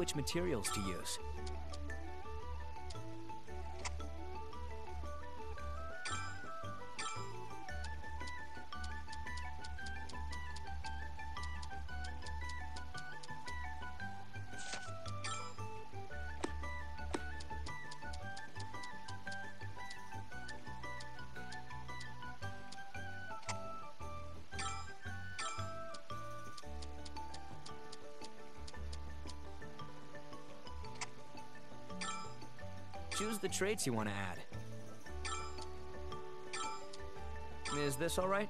which materials to use. Choose the traits you want to add. Is this all right?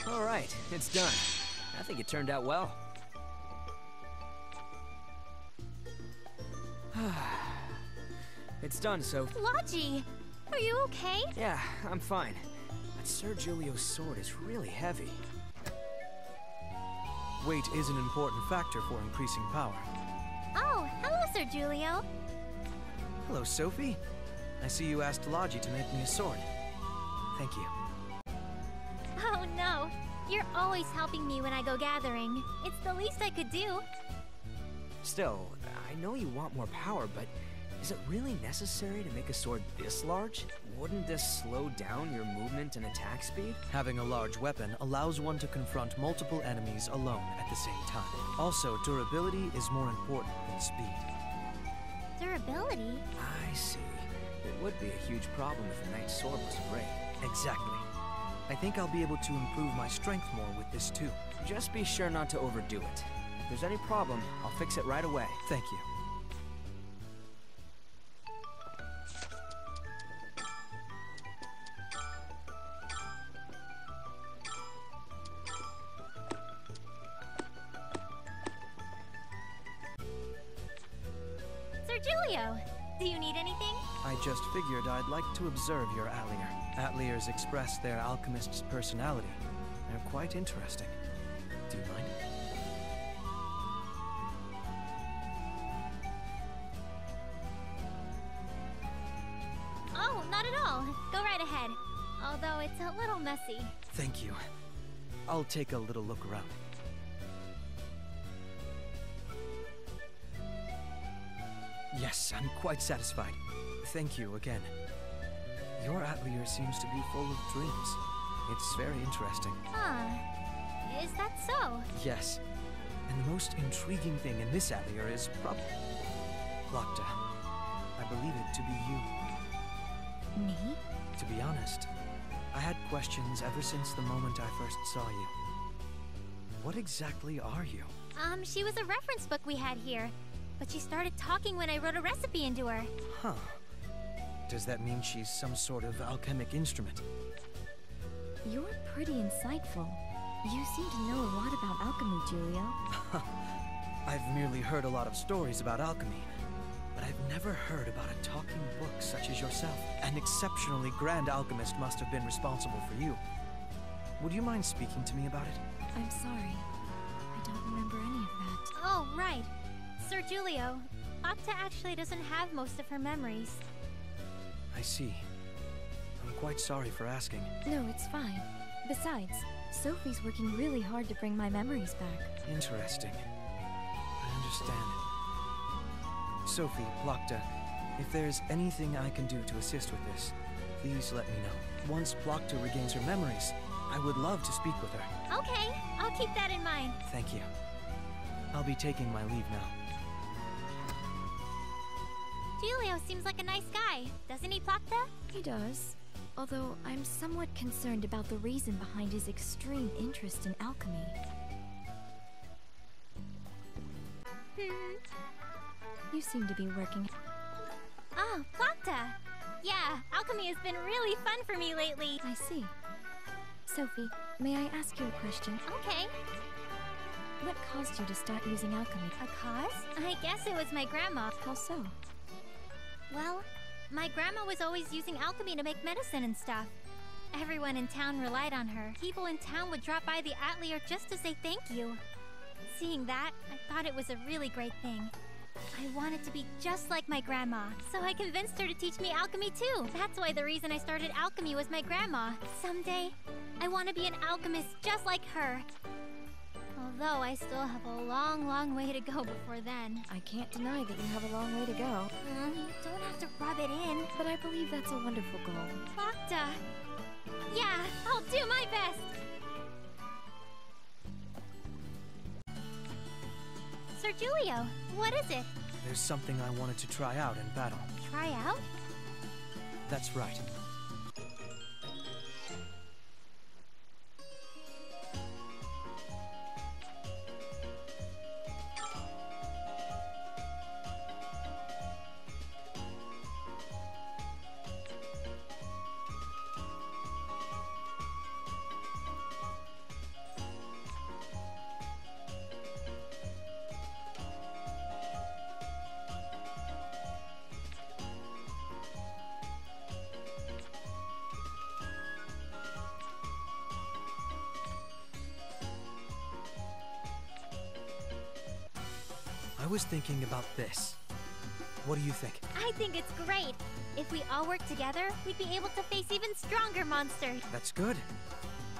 All right, it's done. I think it turned out well. It's done, Sophie. Logi, are you okay? Yeah, I'm fine. But Sir Julio's sword is really heavy. Weight is an important factor for increasing power. Oh, hello, Sir Julio. Hello, Sophie. I see you asked Logi to make me a sword. Thank you. Oh no, you're always helping me when I go gathering. It's the least I could do. Still, I know you want more power, but is it really necessary to make a sword this large? Wouldn't this slow down your movement and attack speed? Having a large weapon allows one to confront multiple enemies alone at the same time. Also, durability is more important than speed. Durability? I see. It would be a huge problem if a knight's sword was great. Exactly. I think I'll be able to improve my strength more with this too. Just be sure not to overdo it. If there's any problem, I'll fix it right away. Thank you. Sir Julio, do you need anything? I just figured I'd like to observe your atelier. Ateliers express their alchemist's personality. They're quite interesting. Do you mind? Oh, not at all. Go right ahead. Although it's a little messy. Thank you. I'll take a little look around. Yes, I'm quite satisfied. Thank you again. Your atelier seems to be full of dreams. It's very interesting. Huh. Is that so? Yes. And the most intriguing thing in this atelier is probably... Plokta. I believe it to be you. Me? To be honest, I had questions ever since the moment I first saw you. What exactly are you? She was a reference book we had here. But she started talking when I wrote a recipe into her. Huh. Does that mean she's some sort of alchemic instrument? You're pretty insightful. You seem to know a lot about alchemy, Julio. I've merely heard a lot of stories about alchemy, but I've never heard about a talking book such as yourself. An exceptionally grand alchemist must have been responsible for you. Would you mind speaking to me about it? I'm sorry. I don't remember any of that. Oh, right. Sir Julio, Plokta actually doesn't have most of her memories. I see. I'm quite sorry for asking. No, it's fine. Besides, Sophie's working really hard to bring my memories back. Interesting. I understand. Sophie, Plokta, if there's anything I can do to assist with this, please let me know. Once Plokta regains her memories, I would love to speak with her. Okay, I'll keep that in mind. Thank you. I'll be taking my leave now. Julio seems like a nice guy, doesn't he, Plokta? He does. Although I'm somewhat concerned about the reason behind his extreme interest in alchemy. You seem to be working... Oh, Plokta! Yeah, alchemy has been really fun for me lately. I see. Sophie, may I ask you a question? Okay. What caused you to start using alchemy? A cause? I guess it was my grandma. How so? Well, my grandma was always using alchemy to make medicine and stuff. Everyone in town relied on her. People in town would drop by the atelier just to say thank you. Seeing that, I thought it was a really great thing. I wanted to be just like my grandma, so I convinced her to teach me alchemy too. That's why the reason I started alchemy was my grandma. Someday, I want to be an alchemist just like her. Although I still have a long, long way to go before then. I can't deny that you have a long way to go, You don't have to rub it in. but I believe that's a wonderful goal. Placta! Yeah, I'll do my best! Sir Julio, what is it? There's something I wanted to try out in battle. Try out? That's right. I was thinking about this. What do you think? I think it's great. If we all work together, we'd be able to face even stronger monsters. That's good.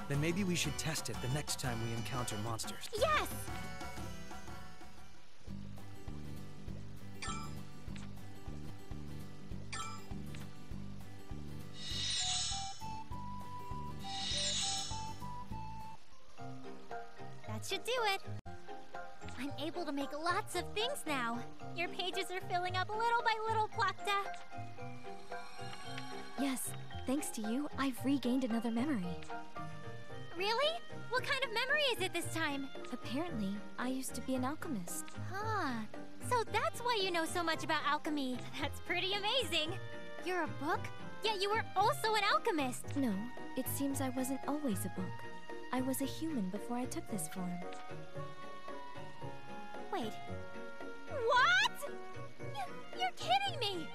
Then maybe we should test it the next time we encounter monsters. Yes! That should do it. I'm able to make lots of things now. Your pages are filling up little by little, Placta. Yes, thanks to you, I've regained another memory. Really? What kind of memory is it this time? Apparently, I used to be an alchemist. Huh. So that's why you know so much about alchemy. That's pretty amazing. You're a book, yet you were also an alchemist. No, it seems I wasn't always a book. I was a human before I took this form. Wait. What? You're kidding me!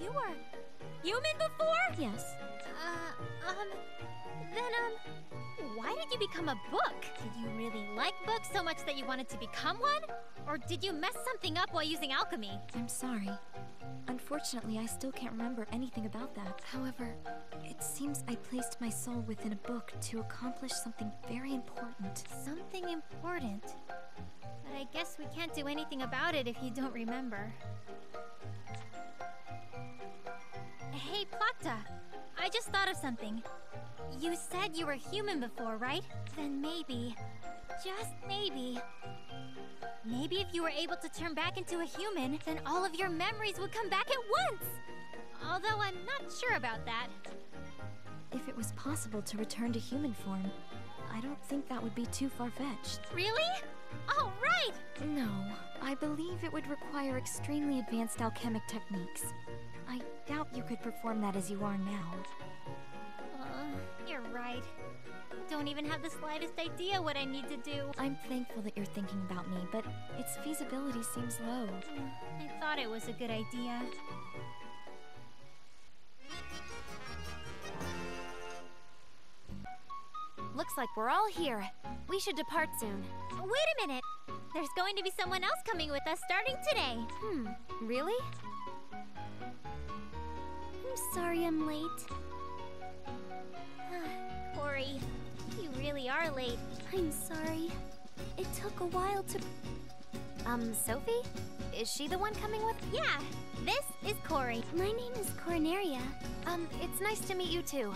You were human before? Yes. Why did you become a book? Did you really like books so much that you wanted to become one? Or did you mess something up while using alchemy? I'm sorry. Unfortunately, I still can't remember anything about that. However, it seems I placed my soul within a book to accomplish something very important. Something important. But I guess we can't do anything about it if you don't remember. Hey, Placta. I just thought of something. You said you were human before, right? Then maybe, just maybe if you were able to turn back into a human, then all of your memories would come back at once! Although I'm not sure about that. If it was possible to return to human form, I don't think that would be too far-fetched. Really? All right! No, I believe it would require extremely advanced alchemic techniques. I doubt you could perform that as you are now. You're right. I don't even have the slightest idea what I need to do. I'm thankful that you're thinking about me, but its feasibility seems low. I thought it was a good idea. Looks like we're all here. We should depart soon. Wait a minute! There's going to be someone else coming with us starting today. Really? I'm sorry I'm late. Corey, you really are late. I'm sorry. It took a while to... Sophie? Is she the one coming with? Yeah, this is Corey. My name is Corneria. It's nice to meet you too.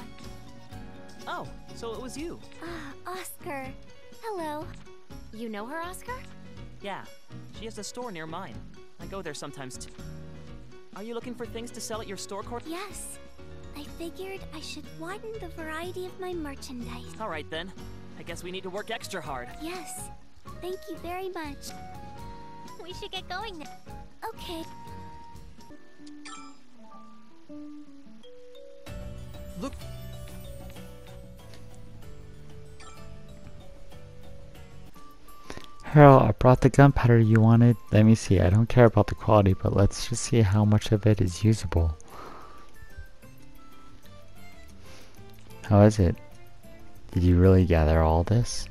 Oh, so it was you. Oscar. Hello. You know her, Oscar? Yeah, she has a store near mine. I go there sometimes too. Are you looking for things to sell at your store, Corey? Yes. I figured I should widen the variety of my merchandise. All right then. I guess we need to work extra hard. Yes. Thank you very much. We should get going now. Okay. Look. Harold, I brought the gunpowder you wanted. Let me see. I don't care about the quality, but let's just see how much of it is usable. How is it? Did you really gather all this?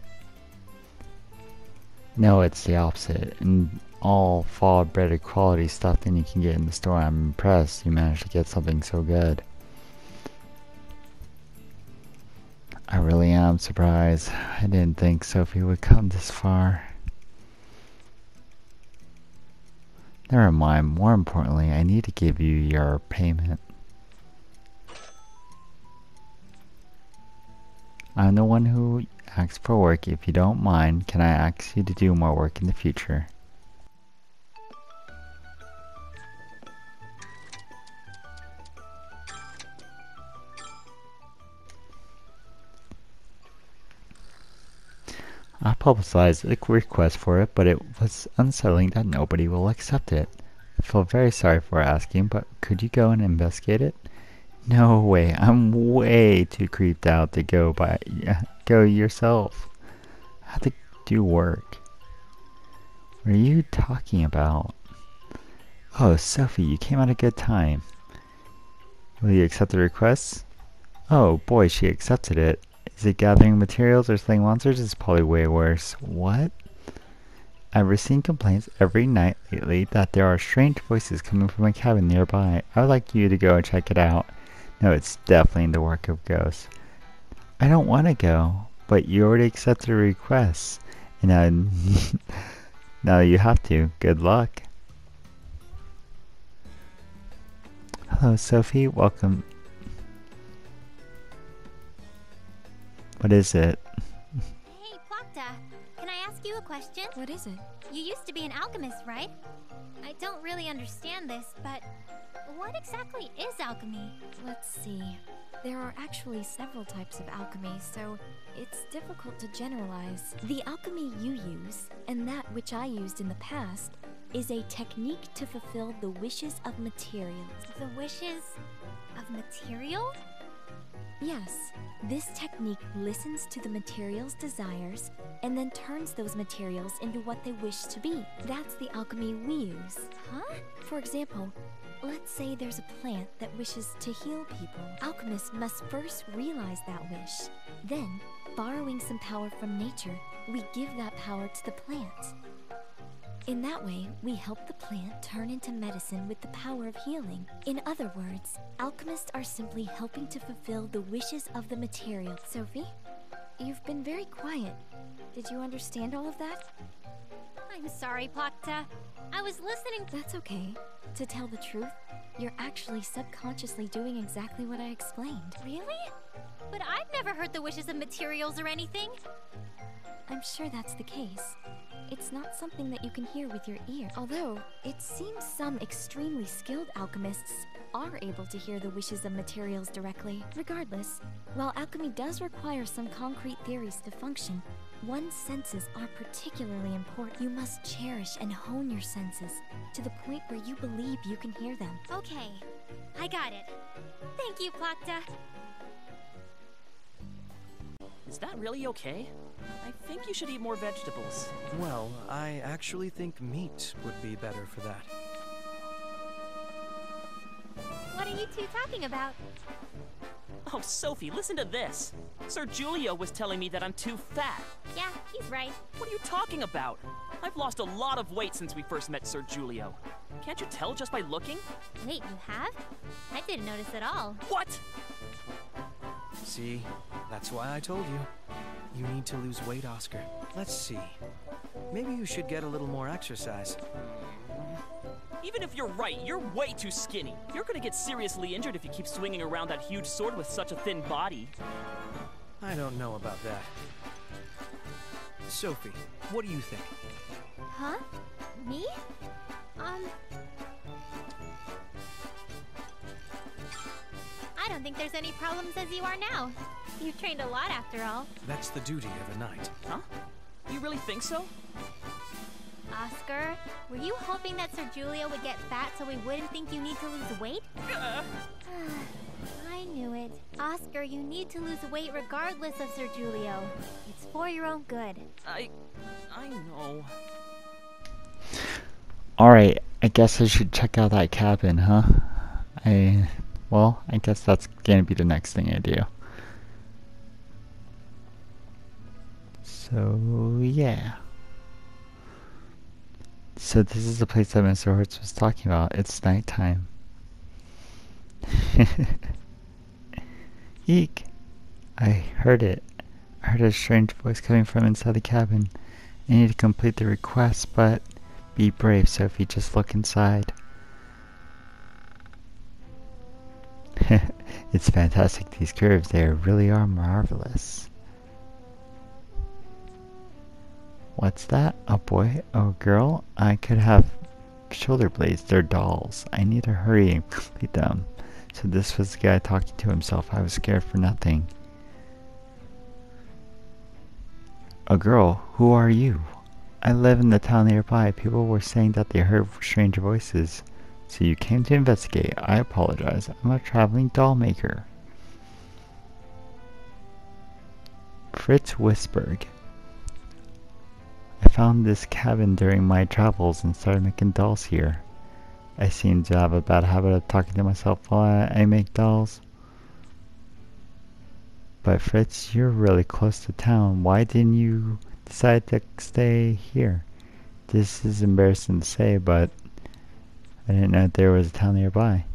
No, it's the opposite. And all fall-breaded quality stuff that you can get in the store. I'm impressed you managed to get something so good. I really am surprised. I didn't think Sophie would come this far. Never mind. More importantly, I need to give you your payment. I'm the one who asks for work. If you don't mind, can I ask you to do more work in the future? I publicized a request for it, but it was unsettling that nobody will accept it. I feel very sorry for asking, but could you go and investigate it? No way, I'm way too creeped out to go yourself. I have to do work. What are you talking about? Oh, Sophie, you came at a good time. Will you accept the request? Oh boy, she accepted it. Is it gathering materials or slaying monsters? It's probably way worse. What? I've received complaints every night lately that there are strange voices coming from a cabin nearby. I would like you to go and check it out. No, it's definitely the work of ghosts. I don't want to go, but you already accepted a request. And now you have to. Good luck. Hello, Sophie. Welcome. What is it? Hey, Plocta, can I ask you a question? What is it? You used to be an alchemist, right? I don't really understand this, but what exactly is alchemy? Let's see. There are actually several types of alchemy, so it's difficult to generalize. The alchemy you use, and that which I used in the past, is a technique to fulfill the wishes of materials. The wishes of material? Yes, this technique listens to the material's desires and then turns those materials into what they wish to be. That's the alchemy we use. Huh? For example, let's say there's a plant that wishes to heal people. Alchemists must first realize that wish. Then, borrowing some power from nature, we give that power to the plant. In that way, we help the plant turn into medicine with the power of healing. In other words, alchemists are simply helping to fulfill the wishes of the material. Sophie, you've been very quiet. Did you understand all of that? I'm sorry, Plocta. I was listening. That's okay. To tell the truth, you're actually subconsciously doing exactly what I explained. Really? But I've never heard the wishes of materials or anything. I'm sure that's the case. It's not something that you can hear with your ear. Although, it seems some extremely skilled alchemists are able to hear the wishes of materials directly. Regardless, while alchemy does require some concrete theories to function, one's senses are particularly important. You must cherish and hone your senses to the point where you believe you can hear them. Okay, I got it. Thank you, Plocta. Is that really okay? I think you should eat more vegetables. Well, I actually think meat would be better for that. What are you two talking about? Oh, Sophie, listen to this. Sir Julio was telling me that I'm too fat. Yeah, he's right. What are you talking about? I've lost a lot of weight since we first met Sir Julio. Can't you tell just by looking? Wait, you have? I didn't notice at all. What? See, that's why I told you. You need to lose weight, Oscar. Let's see. Maybe you should get a little more exercise. Even if you're right, you're way too skinny. You're gonna get seriously injured if you keep swinging around that huge sword with such a thin body. I don't know about that. Sophie, what do you think? Huh? Me? I don't think there's any problems as you are now. You've trained a lot after all. That's the duty of a knight. Huh? You really think so? Oscar, were you hoping that Sir Julio would get fat so we wouldn't think you need to lose weight? I knew it. Oscar, you need to lose weight regardless of Sir Julio. It's for your own good. I know. Alright, I guess I should check out that cabin, huh? Well, I guess that's gonna be the next thing I do. So, yeah. So this is the place that Mr. Hortz was talking about. It's nighttime. Eek! I heard it. I heard a strange voice coming from inside the cabin. I need to complete the request, but Be brave, Sophie. Just look inside. It's fantastic. These curves, they really are marvelous. What's that? A boy? Oh, girl? I could have shoulder blades. They're dolls. I need to hurry and complete them. So this was the guy talking to himself. I was scared for nothing. A girl? Who are you? I live in the town nearby. People were saying that they heard strange voices. So you came to investigate. I apologize. I'm a traveling doll maker. Fritz Wisberg. I found this cabin during my travels and started making dolls here. I seem to have a bad habit of talking to myself while I make dolls. But Fritz, you're really close to town. Why didn't you decide to stay here? This is embarrassing to say, but I didn't know there was a town nearby.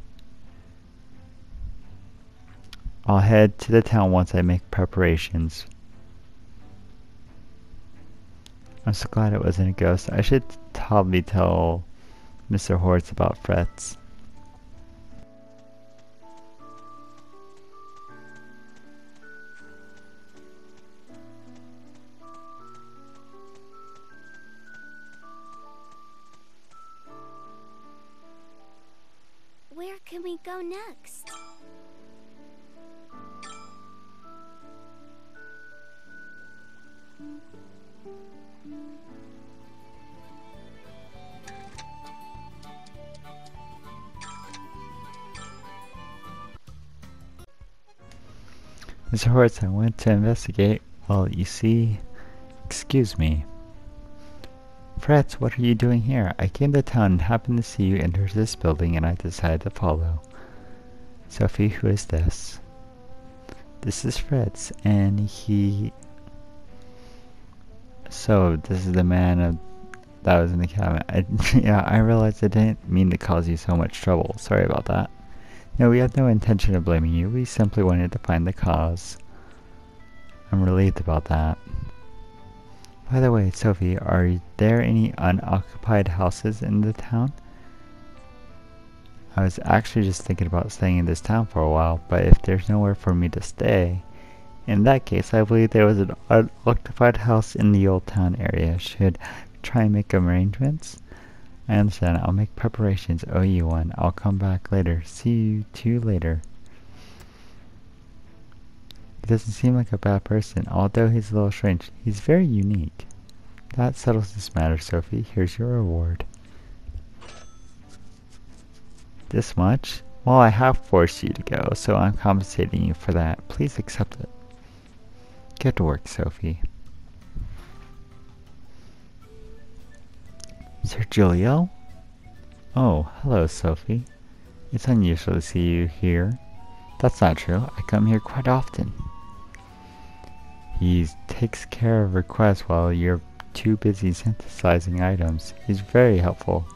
I'll head to the town once I make preparations. I'm so glad it wasn't a ghost. I should probably tell Mr. Hortz about Fritz. Where can we go next? Mr. Hortz, I went to investigate. Well, you see... Excuse me. Fritz, what are you doing here? I came to town and happened to see you enter this building and I decided to follow. Sophie, who is this? This is Fritz, and he... So, this is the man that was in the cabin. Yeah, I realized I didn't mean to cause you so much trouble. Sorry about that. No, we had no intention of blaming you. We simply wanted to find the cause. I'm relieved about that. By the way, Sophie, are there any unoccupied houses in the town? I was actually just thinking about staying in this town for a while, but if there's nowhere for me to stay, in that case, I believe there was an unoccupied house in the old town area. Should try and make arrangements? I understand. I'll make preparations. Owe you one. I'll come back later. See you two later. He doesn't seem like a bad person, although he's a little strange. He's very unique. That settles this matter, Sophie. Here's your reward. This much? Well, I have forced you to go, so I'm compensating you for that. Please accept it. Get to work, Sophie. Sir Julio? Oh, hello, Sophie. It's unusual to see you here. That's not true. I come here quite often. He takes care of requests while you're too busy synthesizing items. He's very helpful.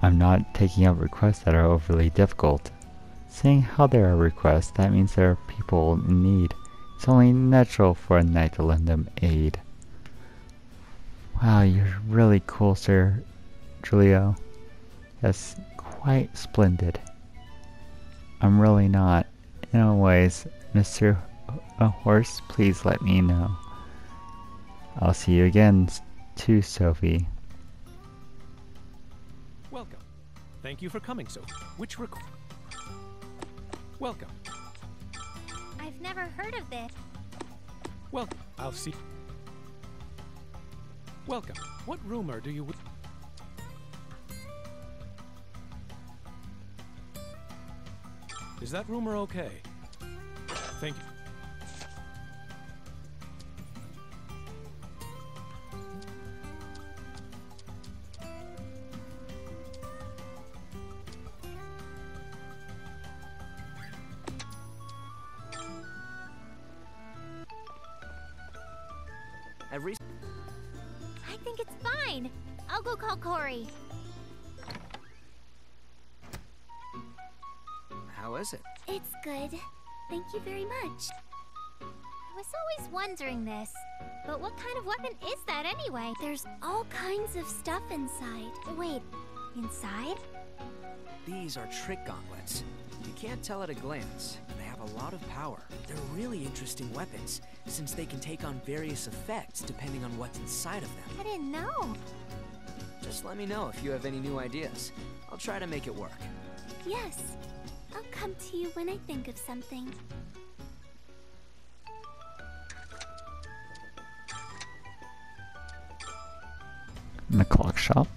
I'm not taking up requests that are overly difficult. Seeing how there are requests, that means there are people in need. It's only natural for a knight to lend them aid. Wow, you're really cool, Sir Julio. That's quite splendid. I'm really not. Anyways, Mr. Horse, please let me know. I'll see you again, too, Sophie. Welcome. Thank you for coming, Sophie. Welcome. I've never heard of this. Well, I'll see. Welcome. What rumor do you... Is that rumor okay? Thank you. I think it's fine. I'll go call Corey. How is it? It's good. Thank you very much. I was always wondering this. But what kind of weapon is that anyway? There's all kinds of stuff inside. Wait, inside? These are trick gauntlets. You can't tell at a glance, but they have a lot of power. They're really interesting weapons, since they can take on various effects depending on what's inside of them. I didn't know. Just let me know if you have any new ideas. I'll try to make it work. Yes. I'll come to you when I think of something. In the clock shop.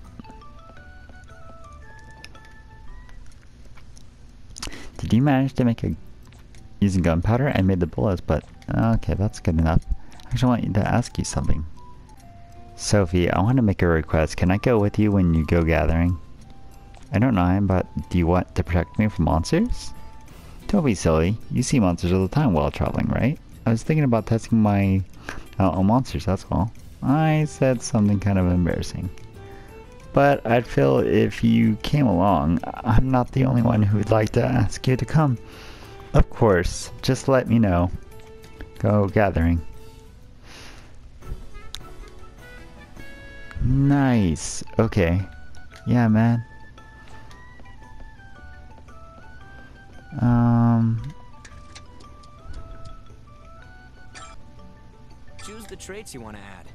Did you manage to make a using gunpowder? I made the bullets, but okay, that's good enough. I actually want you to ask you something. Sophie, I want to make a request. Can I go with you when you go gathering? I don't know him, but do you want to protect me from monsters? Don't be silly. You see monsters all the time while traveling, right? I was thinking about testing my on monsters, that's all. I said something kind of embarrassing. But I'd feel if you came along. I'm not the only one who would like to ask you to come. Of course, just let me know. Go gathering. Nice. Okay. Yeah, man. Choose the traits you want to add.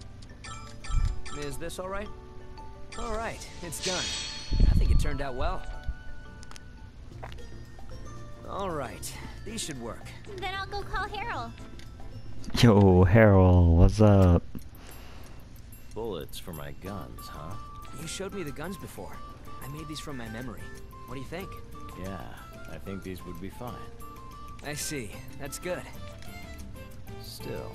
Is this alright? Alright, it's done. I think it turned out well. Alright, these should work. Then I'll go call Harold. Yo, Harold, what's up? Bullets for my guns, huh? You showed me the guns before. I made these from my memory. What do you think? Yeah, I think these would be fine. I see. That's good. Still,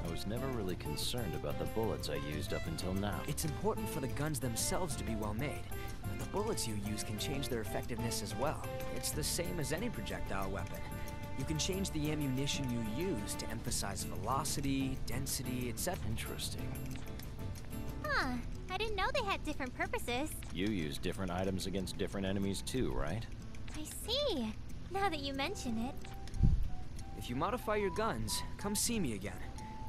I was never really concerned about the bullets I used up until now. It's important for the guns themselves to be well made, but the bullets you use can change their effectiveness as well. It's the same as any projectile weapon. You can change the ammunition you use to emphasize velocity, density, etc. Interesting. Huh. I didn't know they had different purposes. You use different items against different enemies too, right? I see. Now that you mention it. If you modify your guns, come see me again.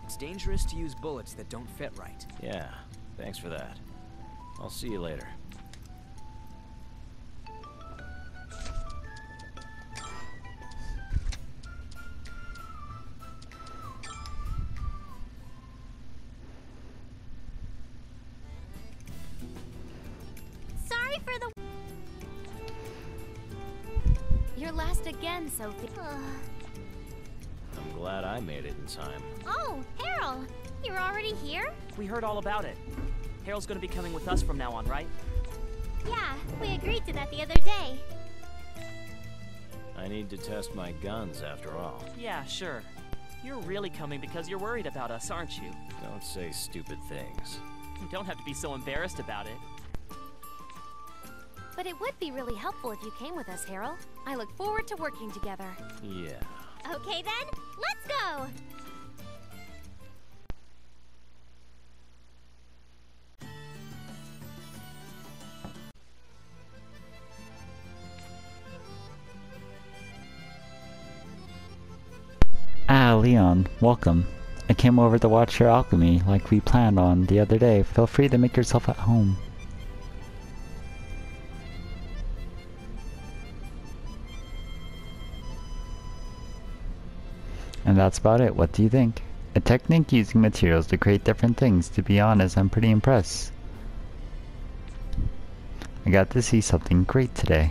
It's dangerous to use bullets that don't fit right. Yeah, thanks for that. I'll see you later. Sorry for the... You're last again, Sophie. I'm glad I made it in time. Oh, Harold! You're already here? We heard all about it. Harold's gonna be coming with us from now on, right? Yeah, we agreed to that the other day. I need to test my guns after all. Yeah, sure. You're really coming because you're worried about us, aren't you? Don't say stupid things. You don't have to be so embarrassed about it. But it would be really helpful if you came with us, Harold. I look forward to working together. Yeah. Okay then, let's go! Ah, Leon, welcome. I came over to watch your alchemy like we planned on the other day. Feel free to make yourself at home. And that's about it. What do you think? A technique using materials to create different things. To be honest, I'm pretty impressed. I got to see something great today.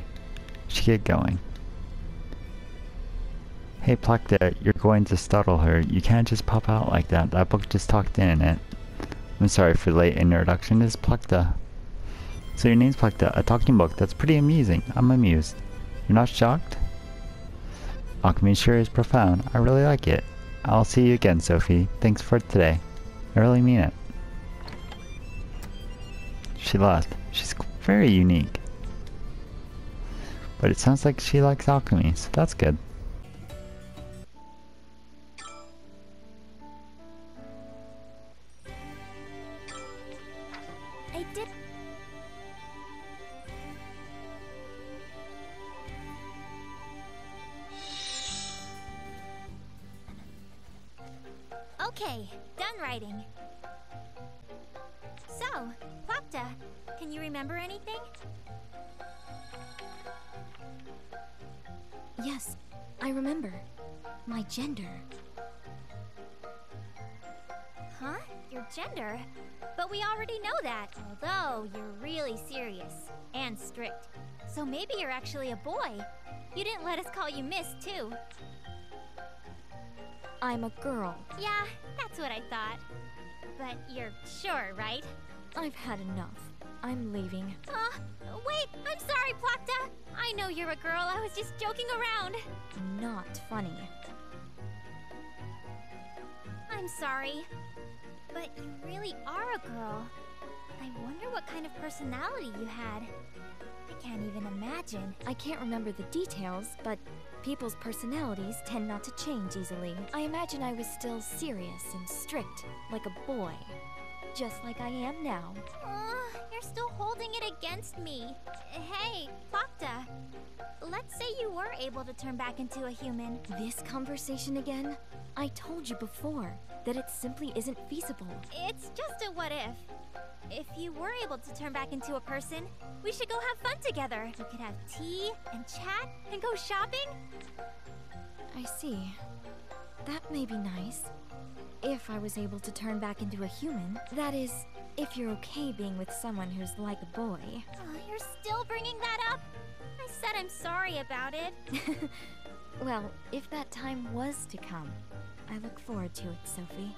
Should get going. Hey Plakta, you're going to startle her. You can't just pop out like that. That book just talked in it. I'm sorry for the late introduction. It's Plakta. So your name's Plakta, a talking book. That's pretty amusing. I'm amused. You're not shocked? Alchemy sure is profound. I really like it. I'll see you again, Sophie. Thanks for today. I really mean it. She left. She's very unique. But it sounds like she likes alchemy, so that's good. I did. Okay, done writing. Plokta. Can you remember anything? Yes, I remember. My gender. Huh? Your gender? But we already know that. Although, you're really serious. And strict. So maybe you're actually a boy. You didn't let us call you Miss, too. I'm a girl. Yeah, that's what I thought. But you're sure, right? I've had enough. I'm leaving. Wait! I'm sorry, Plokta! I know you're a girl, I was just joking around. Not funny. I'm sorry. But you really are a girl. I wonder what kind of personality you had. I can't even imagine. I can't remember the details, but people's personalities tend not to change easily. I imagine I was still serious and strict, like a boy. Just like I am now. You're still holding it against me. Hey, Plokta. Let's say you were able to turn back into a human. This conversation again? I told you before that it simply isn't feasible. It's just a what if. If you were able to turn back into a person, we should go have fun together. We could have tea and chat and go shopping. I see. That may be nice. If I was able to turn back into a human. That is, if you're okay being with someone who's like a boy. You're still bringing that up? I said I'm sorry about it. Well, if that time was to come, I look forward to it, Sophie.